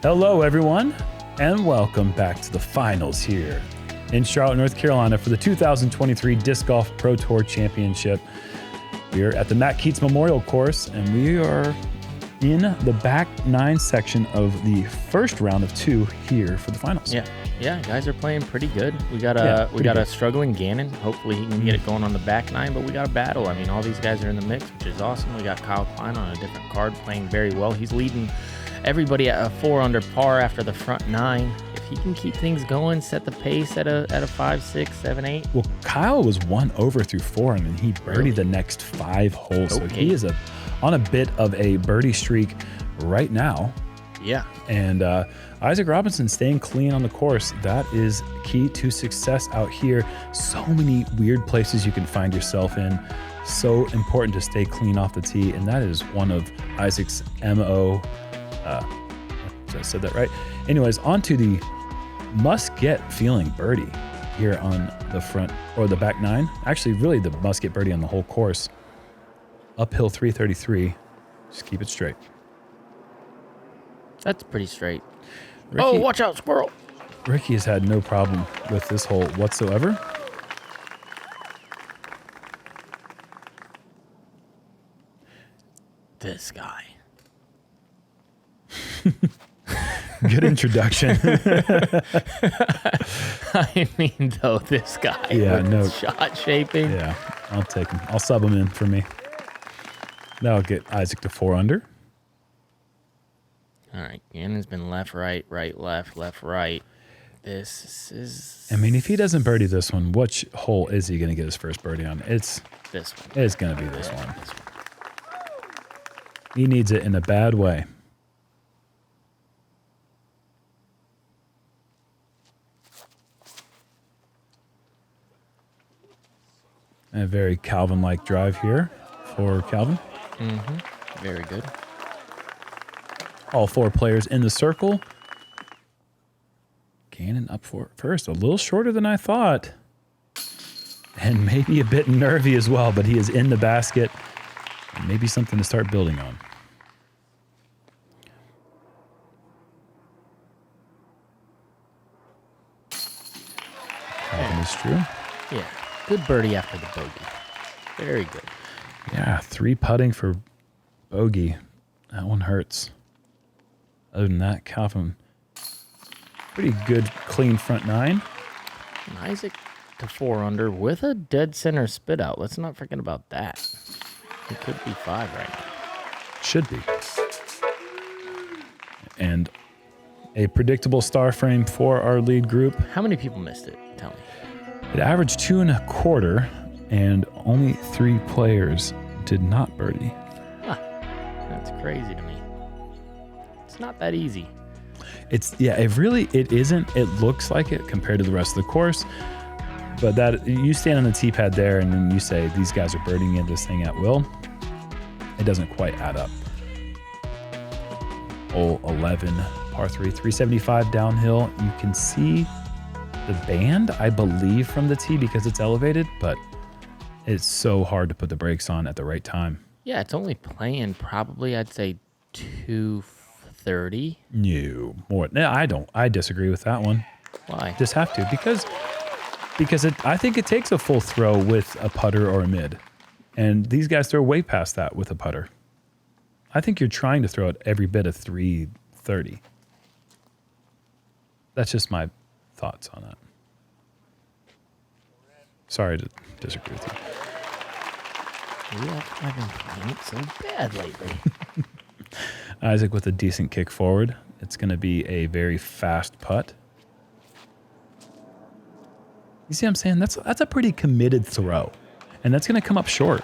Hello, everyone, and welcome back to the finals here in Charlotte, North Carolina for the 2023 Disc Golf Pro Tour Championship. We're at the Matt Keats Memorial Course, and we are in the back 9 section of the first round of 2 here for the finals. Yeah, guys are playing pretty good. We got a struggling Gannon. Hopefully he can get it going on the back 9, but we got a battle. I mean, all these guys are in the mix, which is awesome. We got Kyle Klein on a different card playing very well. He's leading everybody at a 4 under par after the front 9. If he can keep things going, set the pace at a 5, 6, 7, 8. Well, Kyle was 1 over through 4, and then he birdied the next 5 holes. Okay. So he is on a bit of a birdie streak right now. Yeah. And Isaac Robinson staying clean on the course. That is key to success out here. So many weird places you can find yourself in. So important to stay clean off the tee. And that is one of Isaac's MO. I said that right. Anyways, on to the must get feeling birdie here on the front or the back 9. Actually, really the must get birdie on the whole course. Uphill 333. Just keep it straight. That's pretty straight. Ricky, oh, watch out, squirrel. Ricky has had no problem with this hole whatsoever. This guy. Good introduction. I mean, though, this guy. Yeah, no shot shaping. Yeah, I'll take him. I'll sub him in for me. That'll get Isaac to 4 under. All right, Gannon's been left, right, left, right. This is... I mean, if he doesn't birdie this one, which hole is he going to get his first birdie on? It's this one. It's going to be this one. He needs it in a bad way. A very Calvin-like drive here for Calvin. Mm-hmm. Very good. All 4 players in the circle. Gannon up for first. A little shorter than I thought. And maybe a bit nervy as well, but he is in the basket. And maybe something to start building on. Calvin is true. Yeah. Good birdie after the bogey. Very good. Yeah, 3 putting for bogey. That one hurts. Other than that, Calvin, pretty good, clean front 9. And Isaac to 4 under with a dead center spit out. Let's not forget about that. He could be 5 right now. Should be. And a predictable star frame for our lead group. How many people missed it? Tell me. It averaged 2 1/4, and only 3 players did not birdie. Huh. That's crazy to me. It's not that easy. It isn't. It looks like it compared to the rest of the course. But that you stand on the tee pad there and then you say these guys are birding in this thing at will. It doesn't quite add up. Hole 11, par 3, 375 downhill. You can see the band, I believe, from the tee because it's elevated, but it's so hard to put the brakes on at the right time. Yeah, it's only playing probably, I'd say, 230. No, more. No, I disagree with that one. Why? Just have to because I think it takes a full throw with a putter or a mid, and these guys throw way past that with a putter. I think you're trying to throw it every bit of 330. That's just my thoughts on that. Sorry to disagree with you. Yeah, I've been playing it so bad lately. Isaac with a decent kick forward. It's going to be a very fast putt. You see what I'm saying? That's a pretty committed throw. And that's going to come up short.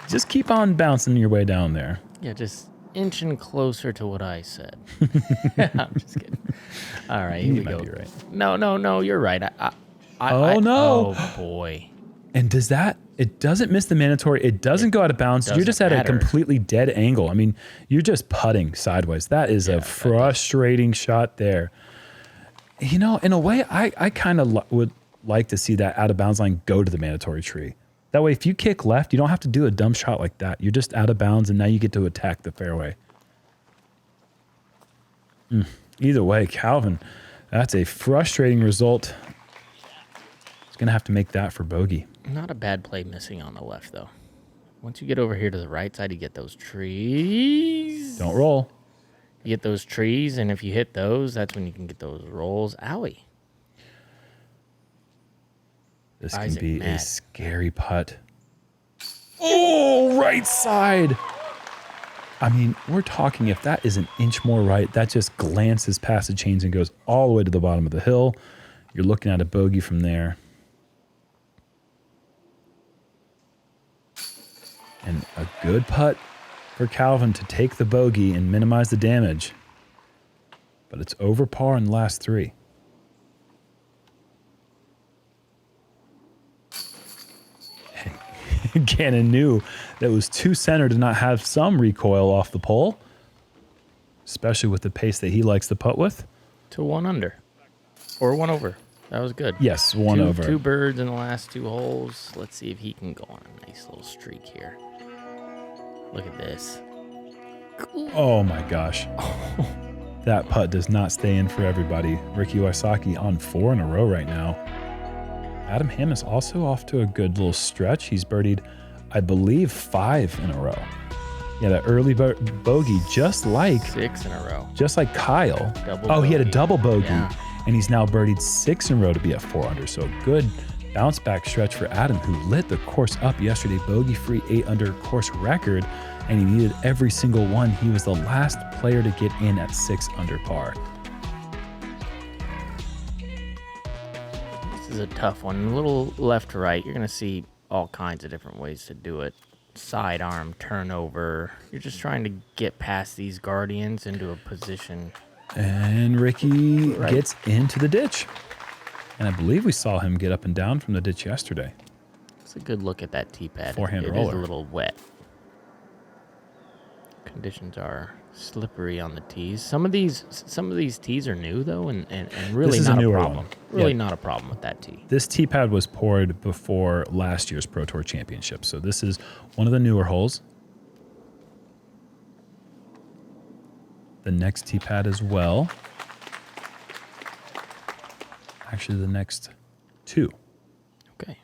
Just keep on bouncing your way down there. Yeah, just inching closer to what I said. I'm just kidding. All right, here we go. Be right. No, you're right. No. Oh, boy. And it doesn't miss the mandatory. It doesn't go out of bounds. You're just at a completely dead angle. I mean, you're just putting sideways. That is a frustrating shot there. In a way, I kind of would like to see that out of bounds line go to the mandatory tree. That way, if you kick left, you don't have to do a dumb shot like that. You're just out of bounds, and now you get to attack the fairway. Either way, Calvin, that's a frustrating result. He's going to have to make that for bogey. Not a bad play missing on the left, though. Once you get over here to the right side, you get those trees. Don't roll. You get those trees, and if you hit those, that's when you can get those rolls. Owie. This can be a scary putt. Oh, right side. I mean, we're talking if that is an inch more right, that just glances past the chains and goes all the way to the bottom of the hill. You're looking at a bogey from there. And a good putt for Calvin to take the bogey and minimize the damage. But it's over par in the last three. Gannon knew that it was too center to not have some recoil off the pole, especially with the pace that he likes to putt with. To 1 under. Or 1 over. That was good. Yes, 1 over. 2 birds in the last 2 holes. Let's see if he can go on a nice little streak here. Look at this. Oh my gosh. That putt does not stay in for everybody. Ricky Wysocki on 4 in a row right now. Adam Ham is also off to a good little stretch. He's birdied, I believe, 5 in a row. Yeah, that early bogey, just like 6 in a row. Just like Kyle. Double He had a double bogey, yeah. And he's now birdied 6 in a row to be at 4 under. So a good bounce back stretch for Adam, who lit the course up yesterday. Bogey-free 8 under course record, and he needed every single one. He was the last player to get in at 6 under par. This is a tough one. A little left to right. You're going to see all kinds of different ways to do it. Sidearm, turnover. You're just trying to get past these Guardians into a position. And Ricky gets into the ditch. And I believe we saw him get up and down from the ditch yesterday. It's a good look at that tee pad. Forehand It roller. is a little wet. Conditions are slippery on the tees. Some of these tees are new though, and really This is not a a newer problem. one. Really Yeah. not a problem with that tee. This tee pad was poured before last year's Pro Tour Championship. So this is one of the newer holes. The next tee pad as well. Actually, the next 2. Okay.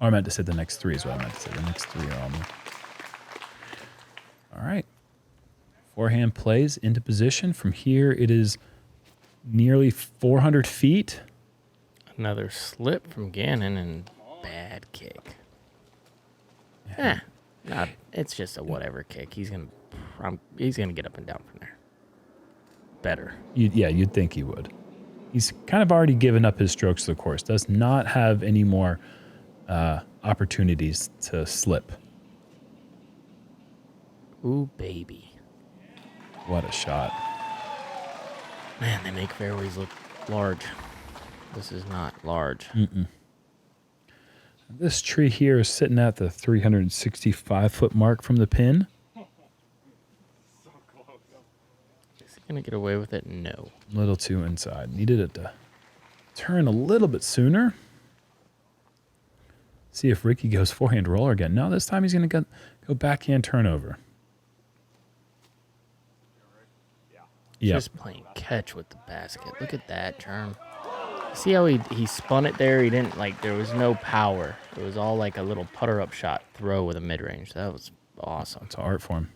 Or I meant to say the next 3 is what I meant to say. The next 3 are all new. All right. Forehand plays into position. From here, it is nearly 400 feet. Another slip from Gannon and bad kick. It's just a whatever kick. He's gonna get up and down from there. Better. You'd think he would. He's kind of already given up his strokes to the course. Does not have any more opportunities to slip. Ooh, baby. What a shot. Man, they make fairways look large. This is not large. This tree here is sitting at the 365-foot mark from the pin. Is he going to get away with it? No. A little too inside. Needed it to turn a little bit sooner. See if Ricky goes forehand roller again. No, this time he's going to go backhand turnover. Yeah. Just playing catch with the basket. Look at that, Jerm. See how he spun it there? He didn't, there was no power. It was all like a little putter-up shot throw with a mid-range. That was awesome. It's an art form.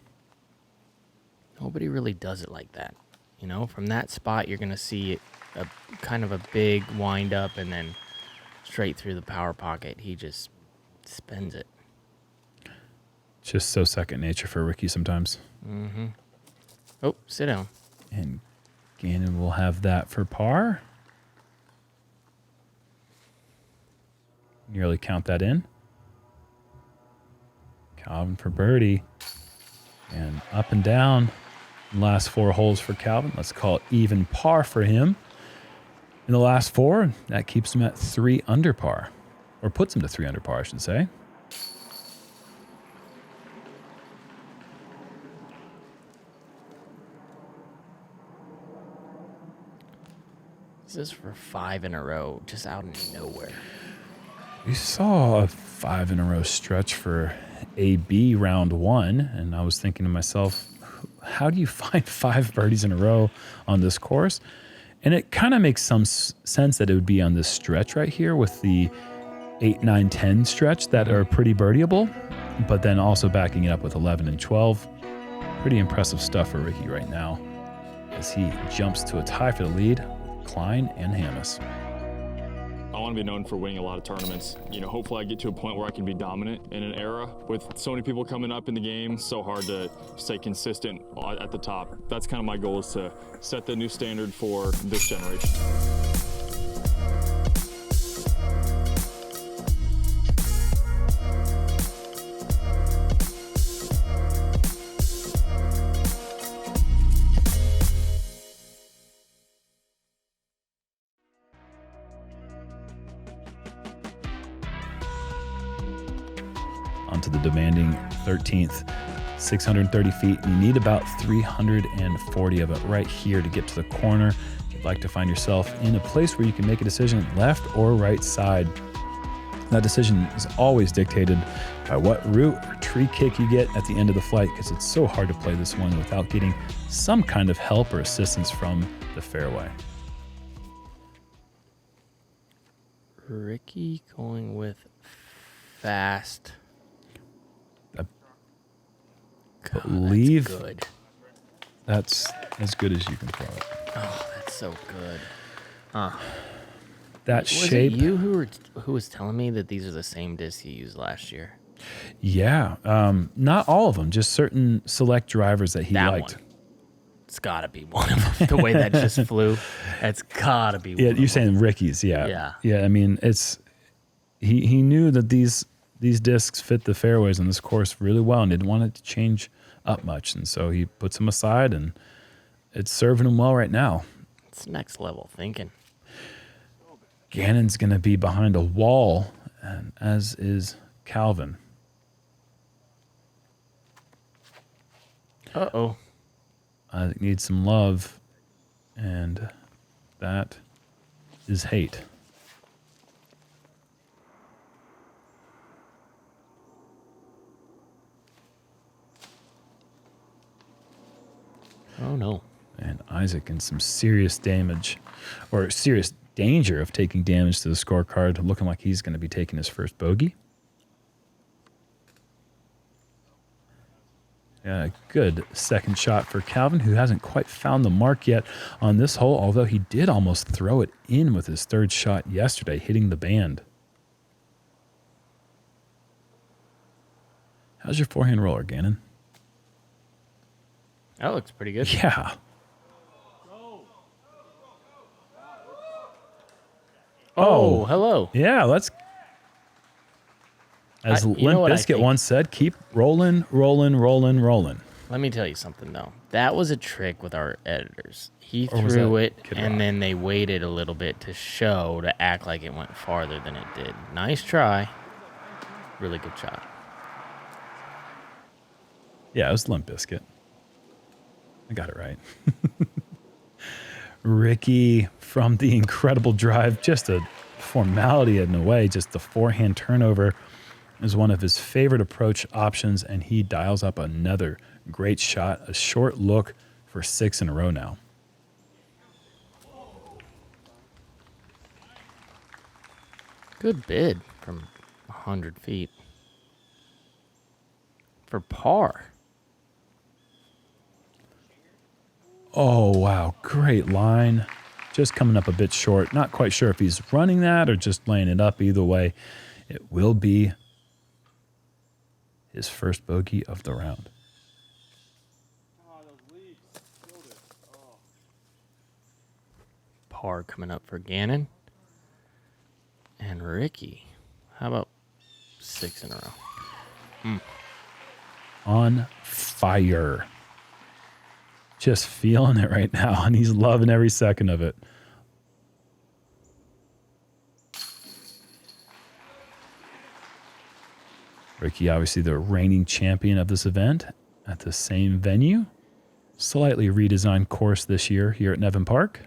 Nobody really does it like that. You know, from that spot, you're going to see a kind of a big wind-up and then straight through the power pocket. He just spins it. Just so second nature for Ricky sometimes. Mm-hmm. Oh, sit down. And Gannon will have that for par. Nearly count that in. Calvin for birdie. And up and down. Last 4 holes for Calvin. Let's call it even par for him. In the last 4, that keeps him at 3 under par. Or puts him to 3 under par, I should say. This is for 5 in a row, just out of nowhere. We saw a 5 in a row stretch for AB round 1, and I was thinking to myself, how do you find 5 birdies in a row on this course? And it kind of makes some sense that it would be on this stretch right here with the 8, 9, 10 stretch that are pretty birdieable, but then also backing it up with 11 and 12. Pretty impressive stuff for Ricky right now as he jumps to a tie for the lead with Klein and Hammes. I want to be known for winning a lot of tournaments. You know, hopefully I get to a point where I can be dominant in an era with so many people coming up in the game. So hard to stay consistent at the top. That's kind of my goal, is to set the new standard for this generation. Onto the demanding 13th, 630 feet. You need about 340 of it right here to get to the corner. If you'd like to find yourself in a place where you can make a decision left or right side. That decision is always dictated by what root or tree kick you get at the end of the flight, because it's so hard to play this one without getting some kind of help or assistance from the fairway. Ricky going with fast. God, Believe that's good. That's as good as you can throw it. Oh, that's so good. That Was shape. it you who was telling me that these are the same discs you used last year? Yeah. Not all of them, just certain select drivers that he liked. One. It's got to be one of them. The way that just flew, it's got to be one. Yeah, of you're them. saying Ricky's, yeah. Yeah. Yeah, I mean, it's he knew that these discs fit the fairways on this course really well and didn't want it to change up much, and so he puts them aside, and it's serving him well right now. It's next level thinking. Gannon's going to be behind a wall, and as is Calvin. Uh-oh. I need some love, and that is hate. Oh, no. And Isaac in some serious damage, or serious danger of taking damage to the scorecard, looking like he's going to be taking his first bogey. Yeah, good second shot for Calvin, who hasn't quite found the mark yet on this hole, although he did almost throw it in with his third shot yesterday, hitting the band. How's your forehand roller, Gannon? That looks pretty good. Yeah. Oh, hello. Yeah, let's... As Limp Bizkit once said, keep rolling, rolling, rolling, rolling. Let me tell you something, though. That was a trick with our editors. He threw it, and then they waited a little bit to act like it went farther than it did. Nice try. Really good shot. Yeah, it was Limp Bizkit. I got it right. Ricky from the incredible drive, just a formality in a way, just the forehand turnover is one of his favorite approach options, and he dials up another great shot, a short look for 6 in a row now. Good bid from 100 feet. For par. Oh, wow. Great line. Just coming up a bit short. Not quite sure if he's running that or just laying it up. Either way, it will be his first bogey of the round. Par coming up for Gannon. And Ricky. How about 6 in a row? On fire. Just feeling it right now, and he's loving every second of it. Ricky, obviously the reigning champion of this event at the same venue. Slightly redesigned course this year here at Nevin Park.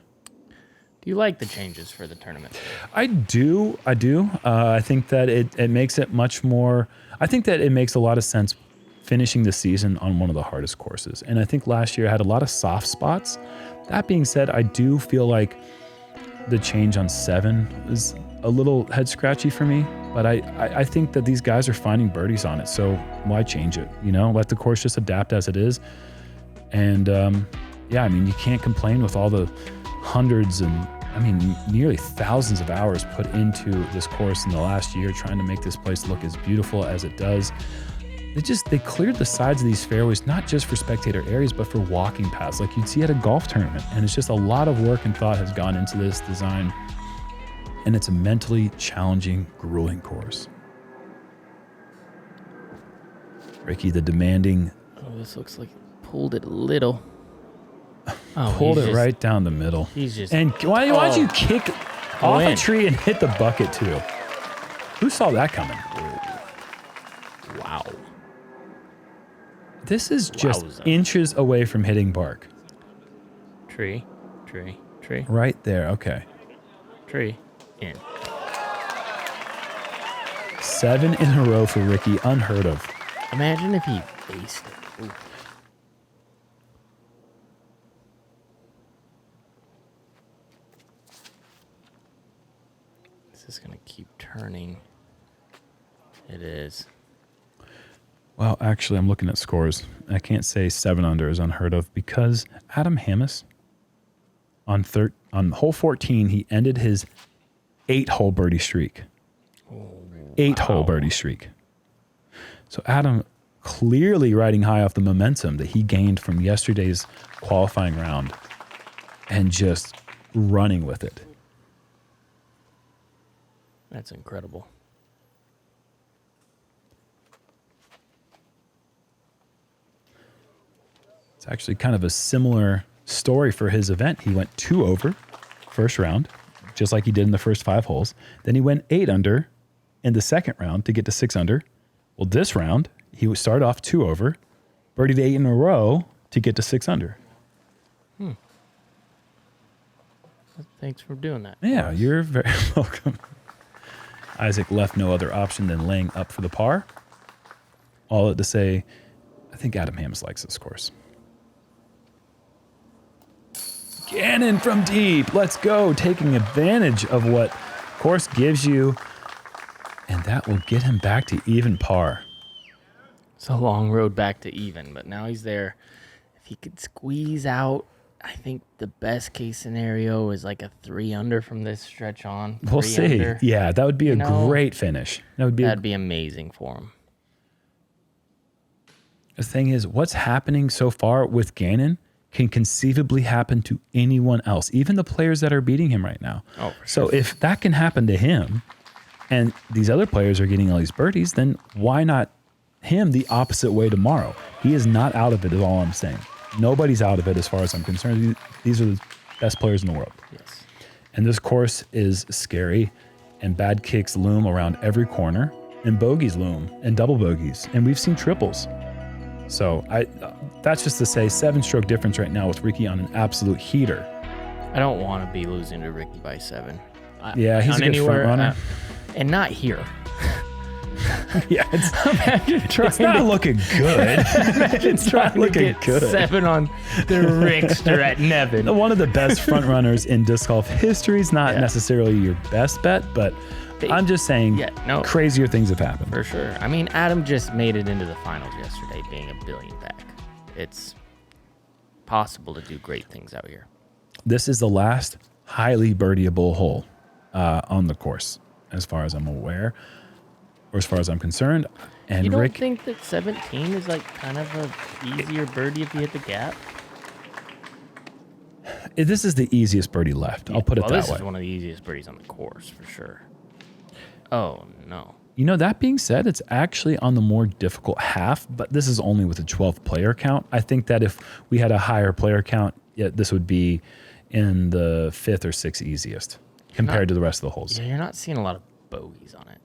Do you like the changes for the tournament? I do. I think that it makes it much more. I think that it makes a lot of sense finishing the season on one of the hardest courses. And I think last year I had a lot of soft spots. That being said, I do feel like the change on 7 is a little head scratchy for me. But I think that these guys are finding birdies on it. So why change it? Let the course just adapt as it is. And yeah, I mean, you can't complain with all the hundreds and nearly thousands of hours put into this course in the last year trying to make this place look as beautiful as it does. They cleared the sides of these fairways, not just for spectator areas, but for walking paths like you'd see at a golf tournament. And it's just a lot of work and thought has gone into this design. And it's a mentally challenging, grueling course. Ricky, the demanding. Oh, this looks like he pulled it a little. Oh, pulled it right down the middle. He's just. And why'd you kick off a tree and hit the bucket too? Who saw that coming? Wow. This is just inches away from hitting bark. Tree. Right there. Okay. Tree. In. 7 in a row for Ricky. Unheard of. Imagine if he aced it. Ooh. Is this going to keep turning? It is. Well, actually, I'm looking at scores. I can't say 7 under is unheard of because Adam Hammes on hole 14, he ended his 8-hole birdie streak. 8-hole birdie streak. So Adam clearly riding high off the momentum that he gained from yesterday's qualifying round and just running with it. That's incredible. It's actually kind of a similar story for his event. He went 2 over first round, just like he did in the first 5 holes. Then he went 8 under in the second round to get to 6 under. Well, this round, he would start off 2 over, birdied 8 in a row to get to 6 under. Thanks for doing that. Yeah, you're very welcome. Isaac left no other option than laying up for the par. All to say, I think Adam Hammes likes this course. Gannon from deep. Let's go. Taking advantage of what course gives you. And that will get him back to even par. It's a long road back to even, but now he's there. If he could squeeze out, I think the best case scenario is like a 3 under from this stretch on. We'll see. Under. Yeah, that would be a great finish. That'd be amazing for him. The thing is, what's happening so far with Gannon can conceivably happen to anyone else, even the players that are beating him right now. Oh, for so sure. if that can happen to him and these other players are getting all these birdies, then why not him the opposite way tomorrow? He is not out of it is all I'm saying. Nobody's out of it as far as I'm concerned. These are the best players in the world. Yes. And this course is scary, and bad kicks loom around every corner, and bogeys loom, and double bogeys, and we've seen triples. So that's just to say 7-stroke difference right now with Ricky on an absolute heater. I don't want to be losing to Ricky by 7. Yeah, he's a good front runner. And not here. Yeah, it's not looking good. It's not looking good. 7 on the Rickster at Nevin. One of the best front runners in disc golf history is not necessarily your best bet, but I'm just saying crazier things have happened. For sure. I mean, Adam just made it into the finals yesterday being a billion back. It's possible to do great things out here. This is the last highly birdieable hole on the course, as far as I'm aware. Or as far as I'm concerned. And you don't think that 17 is like kind of a easier birdie if you hit the gap? This is the easiest birdie left. I'll put it that way. This is one of the easiest birdies on the course for sure. Oh, no. You know, that being said, it's actually on the more difficult half, but this is only with a 12th player count. I think that if we had a higher player count, this would be in the 5th or 6th easiest compared to the rest of the holes. Yeah, you're not seeing a lot of bogeys on it.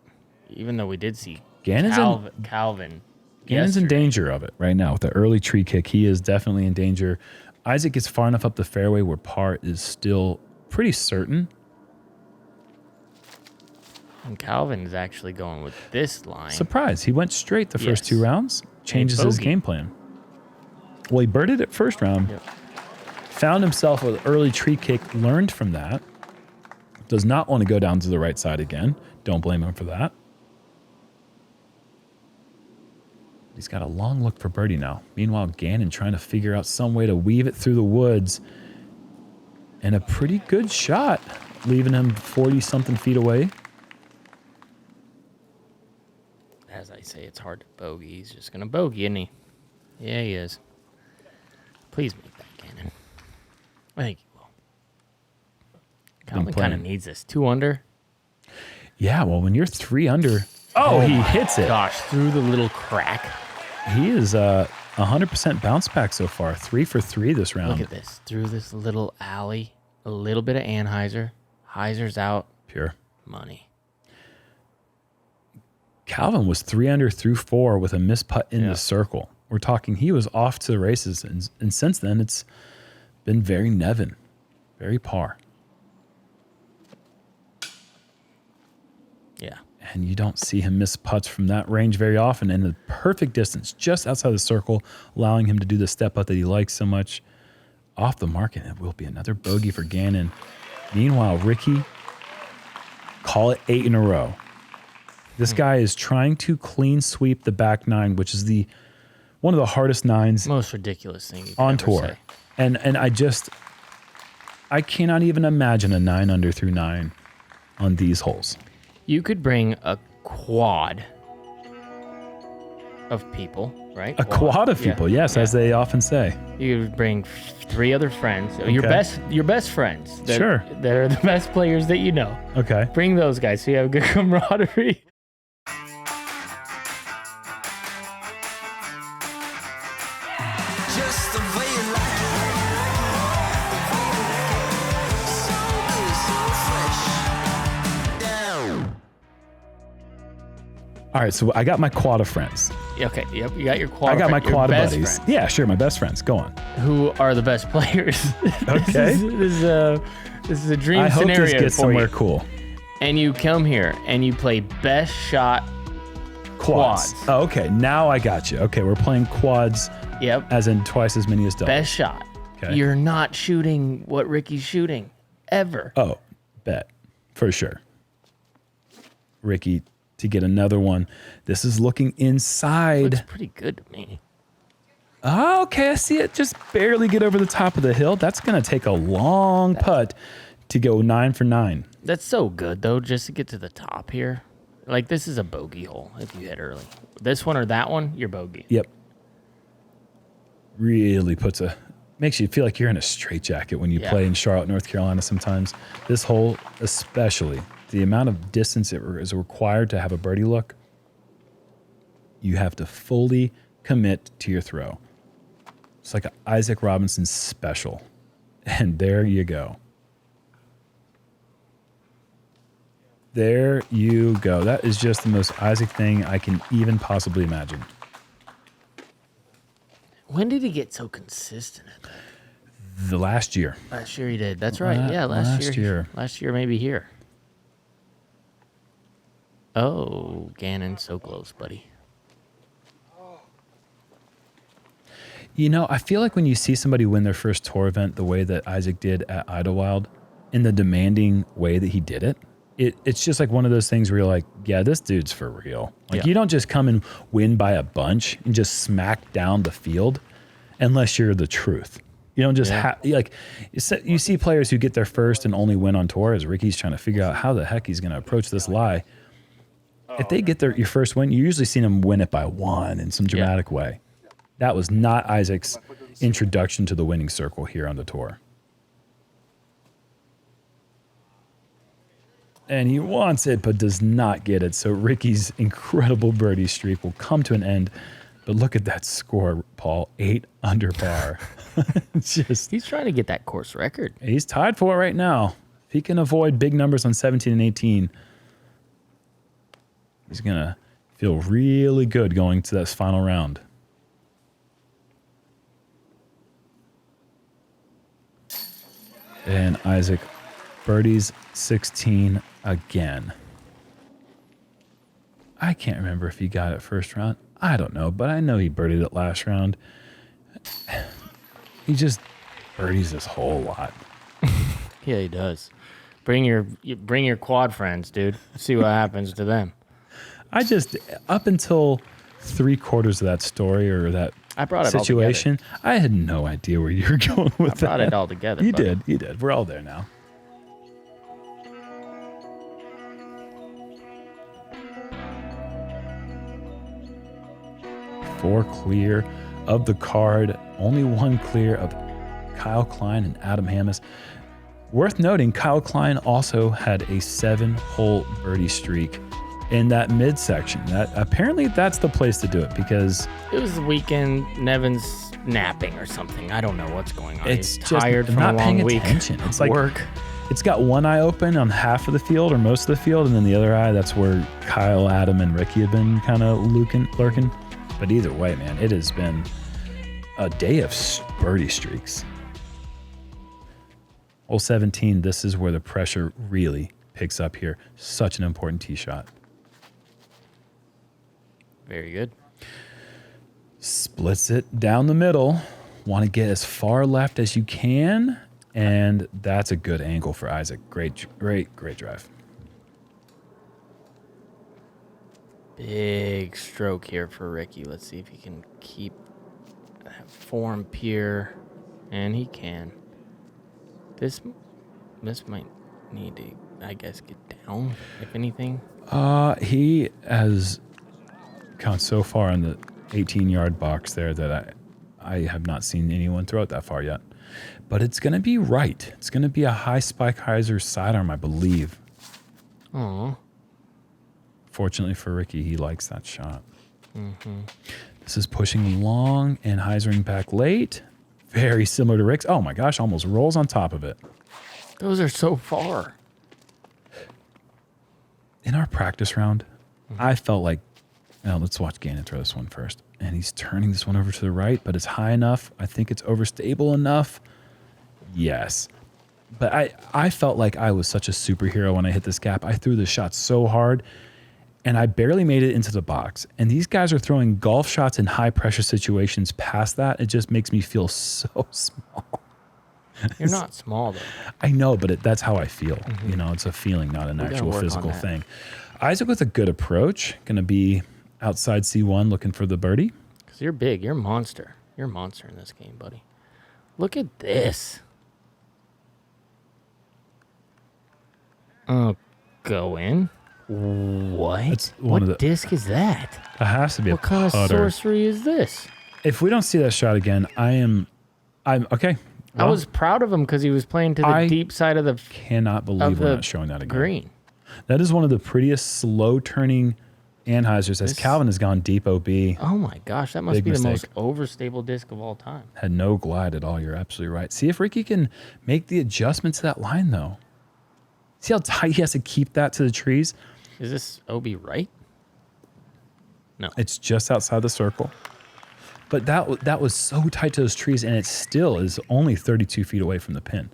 Even though we did see Calvin. Gannon's in danger of it right now with the early tree kick. He is definitely in danger. Isaac gets far enough up the fairway where par is still pretty certain. And Calvin's actually going with this line. Surprise. He went straight the first 2 rounds. Changes his game plan. Well, he birdied it first round. Yep. Found himself with early tree kick. Learned from that. Does not want to go down to the right side again. Don't blame him for that. He's got a long look for birdie now. Meanwhile, Gannon trying to figure out some way to weave it through the woods. And a pretty good shot, leaving him 40-something feet away. As I say, it's hard to bogey. He's just going to bogey, isn't he? Yeah, he is. Please make that, Gannon. I think he will. Calvin kind of needs this. 2 under. Yeah, well, when you're 3 under... Oh, he hits it. Gosh, through the little crack. He is 100% bounce back so far. 3 for 3 this round. Look at this. Through this little alley. A little bit of Anheuser. Heiser's out. Pure. Money. Calvin was 3 under through 4 with a missed putt in the circle. We're talking he was off to the races. And since then, it's been very Nevin. Very par. Yeah. And you don't see him miss putts from that range very often. And the perfect distance, just outside the circle, allowing him to do the step putt that he likes so much. Off the mark, and it will be another bogey for Gannon. Meanwhile, Ricky, call it 8 in a row. This guy is trying to clean sweep the back 9, which is one of the hardest 9s. Most ridiculous thing you can on ever tour. say. And I cannot even imagine a 9 under through 9 on these holes. You could bring a quad of people, right? A quad of people, yes, as they often say. You would bring 3 other friends, your best friends, that are the best players that you know. Okay. Bring those guys so you have good camaraderie. Just the way you like it. So good, so fresh. Down. All right, so I got my quad of friends. Okay, yep, you got your quad. I got my quad of best buddies. friends. Yeah, sure, my best friends. Go on. Who are the best players? Okay. This is a dream I hope scenario this gets for somewhere you. cool. And you come here and you play best shot quads. Oh, okay, now I got you. Okay, we're playing quads. Yep. As in twice as many as doubles. Best shot. Okay. You're not shooting what Ricky's shooting ever. Oh, bet. For sure. Ricky to get another one. This is looking inside. Looks pretty good to me. Oh, okay, I see it just barely get over the top of the hill. That's going to take a long putt to go 9 for 9. That's so good, though, just to get to the top here. Like, this is a bogey hole if you hit early. This one or that one, you're bogey. Yep. Really makes you feel like you're in a straitjacket when you play in Charlotte, North Carolina sometimes. This hole especially, the amount of distance it is required to have a birdie look, you have to fully commit to your throw. It's like Isaac Robinson special. And there you go. There you go. That is just the most Isaac thing I can even possibly imagine. When did he get so consistent at that? The last year. Last year he did. That's right. Yeah, last year. Last year, maybe here. Oh, Gannon, so close, buddy. You know, I feel like when you see somebody win their first tour event the way that Isaac did at Idlewild, in the demanding way that he did it, it's just like one of those things where you're like, yeah, this dude's for real. Like, you don't just come and win by a bunch and just smack down the field unless you're the truth. You don't just like, you see players who get their first and only win on tour, as Ricky's trying to figure out how the heck he's going to approach this lie. If they get your first win, you usually see them win it by 1 in some dramatic way. That was not Isaac's introduction to the winning circle here on the tour. And he wants it, but does not get it. So Ricky's incredible birdie streak will come to an end. But look at that score, Paul. 8 under par. He's trying to get that course record. He's tied for it right now. If he can avoid big numbers on 17 and 18, he's going to feel really good going to this final round. And Isaac birdies 16 again. I can't remember if he got it first round. I don't know, but I know he birdied it last round. He just birdies this whole lot. Yeah, he does. Bring your quad friends, dude. See what happens to them. I just, up until 3/4 of that story or that I brought it situation, I had no idea where you were going with that. I brought it all together. You buddy. did. You did. We're all there now. Four clear of the card. Only one clear of Kyle Klein and Adam Hammes. Worth noting, Kyle Klein also had a 7-hole birdie streak in that midsection. That apparently that's the place to do it because it was the weekend. Nevin's napping or something. I don't know what's going on. It's He's just tired from not a long paying week. attention. It's like work. It's got one eye open on half of the field or most of the field, and then the other eye, that's where Kyle, Adam, and Ricky have been kind of lurking. But either way, man, it has been a day of birdie streaks. Hole 17, this is where the pressure really picks up here. Such an important tee shot. Very good. Splits it down the middle. Want to get as far left as you can. And that's a good angle for Isaac. Great drive. Big stroke here for Ricky. Let's see if he can keep that form pure. And he can. This might need to, I guess, get down, if anything. He has gone so far in the 18-yard box there that I have not seen anyone throw it that far yet. But it's going to be right. It's going to be a high spike hyzer sidearm, I believe. Aw. Fortunately for Ricky, he likes that shot. Mm-hmm. This is pushing long and hyzering back late. Very similar to Rick's. Oh my gosh, almost rolls on top of it. Those are so far. In our practice round, I felt like, let's watch Gannon throw this one first. And he's turning this one over to the right, but it's high enough. I think it's overstable enough. Yes. But I felt like I was such a superhero when I hit this gap. I threw the shot so hard, and I barely made it into the box. And these guys are throwing golf shots in high-pressure situations past that. It just makes me feel so small. You're not small, though. I know, but that's how I feel. Mm-hmm. You know, it's a feeling, not an actual physical thing. Isaac with a good approach. Going to be outside C1 looking for the birdie. Because you're big. You're a monster. You're a monster in this game, buddy. Look at this. Oh, go in. What? What disc is that? It has to be what a kind putter. of sorcery is this? If we don't see that shot again, I'm okay. Well, I was proud of him because he was playing to the deep side of the cannot believe we're not showing that again. Green. That is one of the prettiest slow turning anhyzers as Calvin has gone deep OB. Oh my gosh, that must be the most overstable disc of all time. Had no glide at all. You're absolutely right. See if Ricky can make the adjustment to that line though. See how tight he has to keep that to the trees? Is this OB right? No. It's just outside the circle. But that was so tight to those trees, and it still is only 32 feet away from the pin.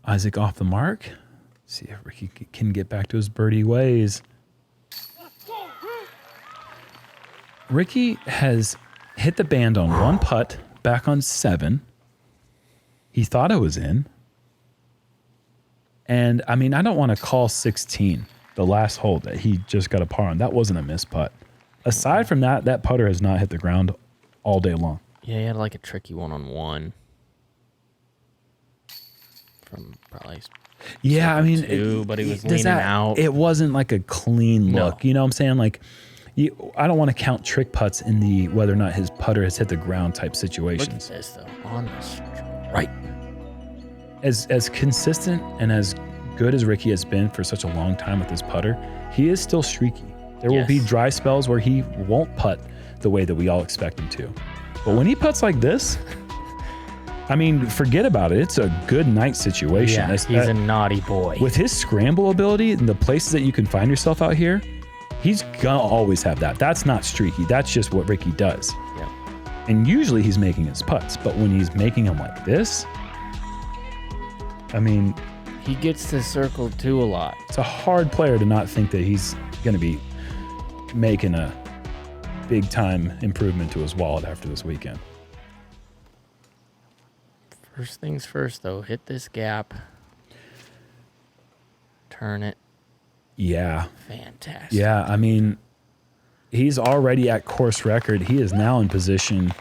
Isaac off the mark. See if Ricky can get back to his birdie ways. Ricky has hit the band on one putt, back on 7. He thought it was in. And, I mean, I don't want to call 16, the last hole that he just got a par on. That wasn't a missed putt. Aside from that, that putter has not hit the ground all day long. Yeah, he had like a tricky one-on-one. From probably... Yeah, I mean... but he was leaning out. It wasn't like a clean look. You know what I'm saying? Like... I don't want to count trick putts in the whether or not his putter has hit the ground type situations. Look at this though, on the strike. As consistent and as good as Ricky has been for such a long time with his putter, he is still streaky. There will be dry spells where he won't putt the way that we all expect him to. But when he putts like this, I mean, forget about it. It's a good night situation. Yeah, he's a naughty boy. With his scramble ability and the places that you can find yourself out here, he's gonna always have that. That's not streaky. That's just what Ricky does. Yeah. And usually he's making his putts, but when he's making them like this, I mean, he gets to circle too a lot. it's a hard player to not think that he's gonna be making a big time improvement to his wallet after this weekend. First things first, though, hit this gap. Turn it. Yeah. Fantastic. Yeah, I mean, he's already at course record. He is now in position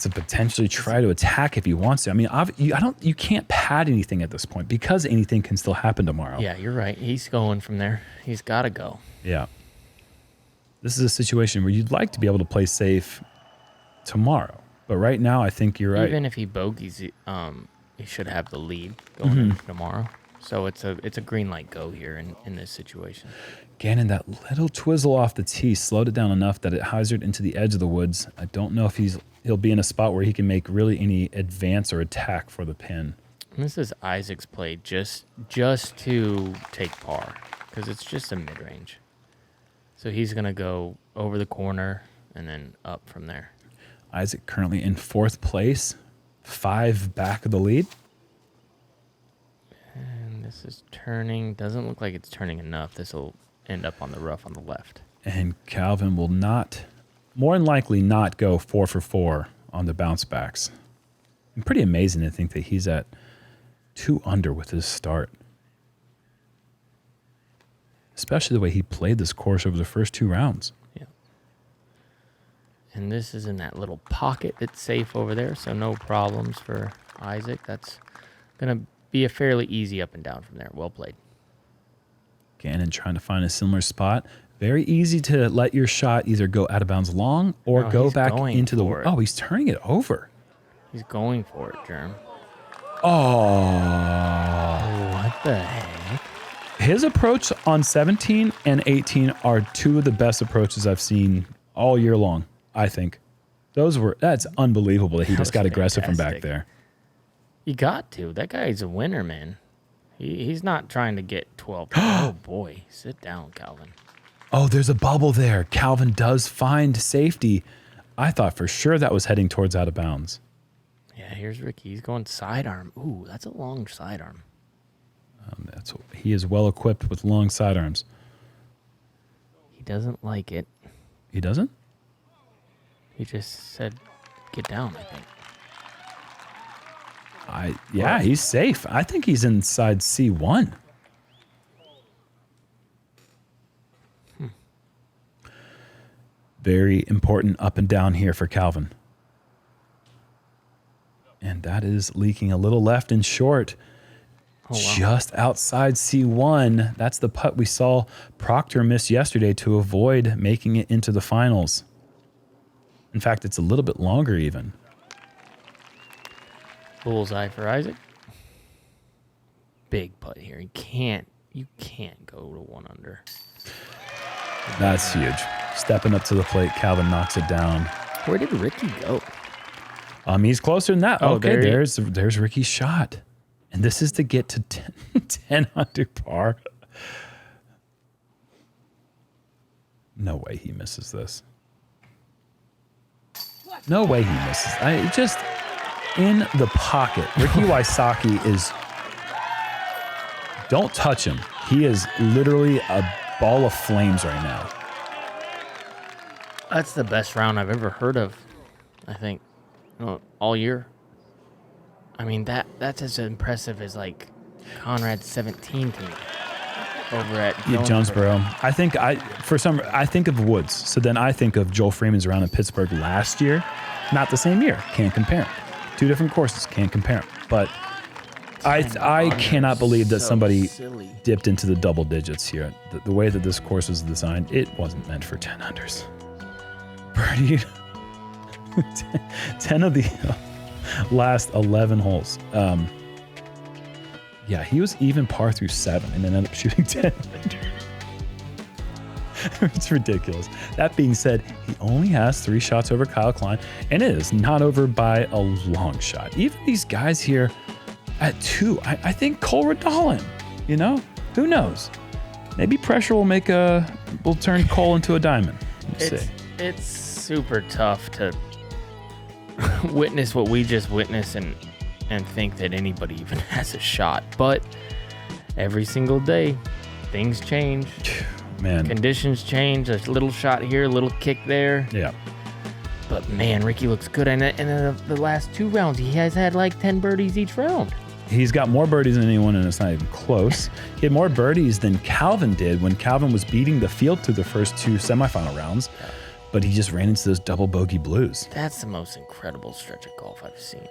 to potentially try to attack if he wants to. I mean, you can't pad anything at this point because anything can still happen tomorrow. Yeah, you're right. He's going from there. He's got to go. Yeah. This is a situation where you'd like to be able to play safe tomorrow. But right now, I think you're right. Even if he bogeys, he should have the lead going into tomorrow. So it's a green light go here in this situation. Gannon, that little twizzle off the tee slowed it down enough that it hazarded into the edge of the woods. I don't know if he'll be in a spot where he can make really any advance or attack for the pin. And this is Isaac's play just to take par because it's just a mid-range. So he's going to go over the corner and then up from there. Isaac currently in 4th place, 5 back of the lead. And this is turning. Doesn't look like it's turning enough. This will end up on the rough on the left. And Calvin will more than likely not go 4 for 4 on the bounce backs. And pretty amazing to think that he's at 2 under with his start. Especially the way he played this course over the first 2 rounds. Yeah. And this is in that little pocket that's safe over there, so no problems for Isaac. That's going to be a fairly easy up and down from there. Well played. Gannon trying to find a similar spot. Very easy to let your shot either go out of bounds long or go back into the... Oh, he's turning it over. He's going for it, Jerm. Oh. What the heck? His approach on 17 and 18 are 2 of the best approaches I've seen all year long, I think. That's unbelievable that he just got aggressive from back there. You got to. That guy's a winner, man. He's not trying to get 12. Oh, boy. Sit down, Calvin. Oh, there's a bubble there. Calvin does find safety. I thought for sure that was heading towards out of bounds. Yeah, here's Ricky. He's going sidearm. Ooh, that's a long sidearm. He is well equipped with long sidearms. He doesn't like it. He doesn't? He just said, get down, I think. Yeah, he's safe. I think he's inside C1. Very important up and down here for Calvin. And that is leaking a little left and short. Oh, wow. Just outside C1. That's the putt we saw Proctor miss yesterday to avoid making it into the finals. In fact, it's a little bit longer even. Bullseye for Isaac. Big putt here. You can't go to 1 under. That's huge. Stepping up to the plate, Calvin knocks it down. Where did Ricky go? He's closer than that. Oh, Okay, there's Ricky's shot. And this is to get to 10 under par. No way he misses this. No way he misses. Just in the pocket. Ricky Wysocki is... Don't touch him. He is literally a ball of flames right now. That's the best round I've ever heard of, I think, all year. I mean, that's as impressive as, like, Conrad's 17 team over at JomezPro. I think of Woods. So then I think of Joel Freeman's round in Pittsburgh last year. Not the same year. Can't compare them. 2 different courses. Can't compare them. But I cannot believe that somebody dipped into the double digits here. The way that this course was designed, it wasn't meant for 10 unders. Birdied 10 of the last 11 holes. Yeah, he was even par through 7 and then ended up shooting 10 under. It's ridiculous. That being said, he only has 3 shots over Kyle Klein, and it is not over by a long shot. Even these guys here at 2, I think Cole Redolin, you know, who knows? Maybe pressure will turn Cole into a diamond. We'll see. It's super tough to witness what we just witnessed and think that anybody even has a shot. But every single day, things change. Man. Conditions change. A little shot here, a little kick there. Yeah. But man, Ricky looks good. And the last 2 rounds, he has had like 10 birdies each round. He's got more birdies than anyone, and it's not even close. He had more birdies than Calvin did when Calvin was beating the field through the first 2 semifinal rounds, but he just ran into those double bogey blues. That's the most incredible stretch of golf I've seen.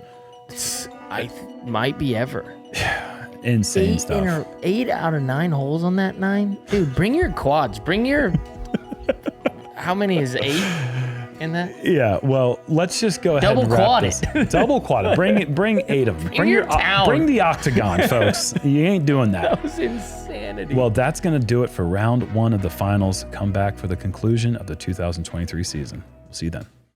Might be ever. Insane stuff. 8 out of 9 holes on that 9. Dude, bring your quads. Bring your... How many is 8 in that? Yeah, well, let's just go ahead Double and wrap quad this. it. Double quad it. Bring 8 of them. Bring the octagon, folks. You ain't doing that. That was insanity. Well, that's going to do it for round 1 of the finals. Come back for the conclusion of the 2023 season. We'll see you then.